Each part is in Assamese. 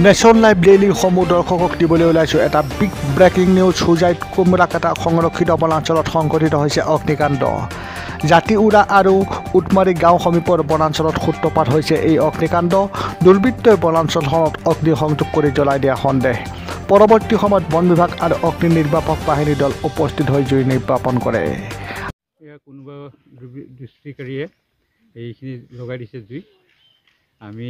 নেশ্যন লাইভ ডেইলি সমূহ দৰ্শকক দিবলৈ ওলাইছোঁ এটা বিগ ব্ৰেকিং নিউজ। হোজাইত কুমৰাকাটা সংৰক্ষিত বনাঞ্চলত সংঘটিত হৈছে অগ্নিকাণ্ড। জাতিউৰা আৰু উটমাৰী গাঁও সমীপৰ বনাঞ্চলত সূত্ৰপাত হৈছে এই অগ্নিকাণ্ড। দুৰ্বৃত্তই বনাঞ্চলখনত অগ্নি সংযোগ কৰি জ্বলাই দিয়া সন্দেহ। পৰৱৰ্তী সময়ত বন বিভাগ আৰু অগ্নি নিৰ্বাপক বাহিনী দল উপস্থিত হৈ জুই নিৰ্বাপন কৰে। কোনোবা দুষ্কৃতিকাৰীয়ে এইখিনি লগাই দিছে জুই। আমি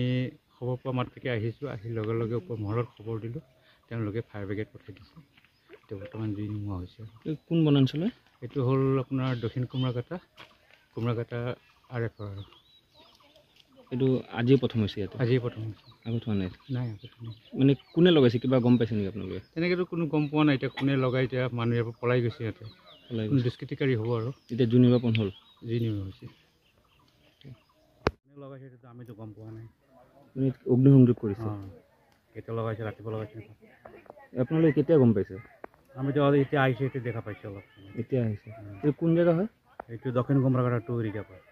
খবৰ পোৱা মাত্ৰকে আহিছোঁ, আহি লগে লগে ওপৰ মহলত খবৰ দিলোঁ, তেওঁলোকে ফায়াৰ ব্ৰিগেড পঠাই দিছে। এতিয়া বৰ্তমান জুই নোহোৱা হৈছে। কোন বনাঞ্চলে? এইটো হ'ল আপোনাৰ দক্ষিণ কুমৰাকাটা RF। এইটো আজিয়ে প্ৰথম হৈছে ইয়াতে? আজিয়ে প্ৰথম হৈছে। আগত হোৱা নাই? নাই, আগত নাই। মানে কোনে লগাইছে, কিবা গম পাইছে নেকি আপোনালোকে? তেনেকৈতো কোনো গম পোৱা নাই। এতিয়া কোনে লগাই, এতিয়া মানুহ ইয়াৰ পৰা পলাই গৈছে। ইয়াতে দুষ্কৃতিকাৰী হ'ব আৰু। এতিয়া জুই নিৰ্বাপন হ'ল? জুই নিৰ্বাপন হৈছে। কোনে লগাইছে সেইটো আমিতো গম পোৱা নাই। অগ্নি সংযোগ কৰিছে? কেতিয়া লগাইছে? ৰাতিপুৱা লগাইছে। আপোনালোকে কেতিয়া গম পাইছে? আমিতো এতিয়া আহিছে, এতিয়া দেখা পাইছোঁ অলপ। এতিয়া আহিছে। এইটো কোন জেগা হয়? এইটো দক্ষিণ কুমৰাকাটা 2 এৰিয়া পায়।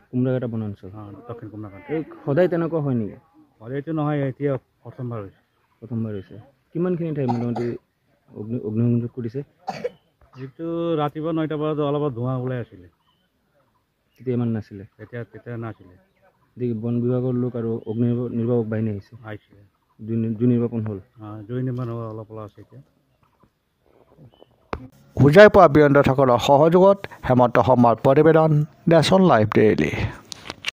কুমৰাকাটা বনাঞ্চল? দক্ষিণ কুমৰাকাটা। এই সদায় তেনেকুৱা হয় নেকি? সদায়তো নহয়, এতিয়া প্ৰথমবাৰ হৈছে। প্ৰথমবাৰ হৈছে। কিমানখিনি ঠাই মোটামুটি অগ্নি সংযোগ কৰিছে? এইটো ৰাতিপুৱা 9টা বজাত অলপ ধোঁৱা ওলাই আছিলে। তেতিয়া ইমান নাছিলে? তেতিয়া নাছিলে। বন বিভাগৰ লোক আৰু অগ্নি নিৰ্বাপক বাহিনী আহিছিলে? জুই নিৰ্বাপন হ'ল? জুই নিৰ্বাপন অলপ আছে এতিয়া। হোজাইৰ পৰা বীৰেন্দ্ৰ ঠাকুৰৰ সহযোগত হেমন্ত শৰ্মাৰ প্ৰতিবেদন, নেশ্যন লাইভ ডেইলি।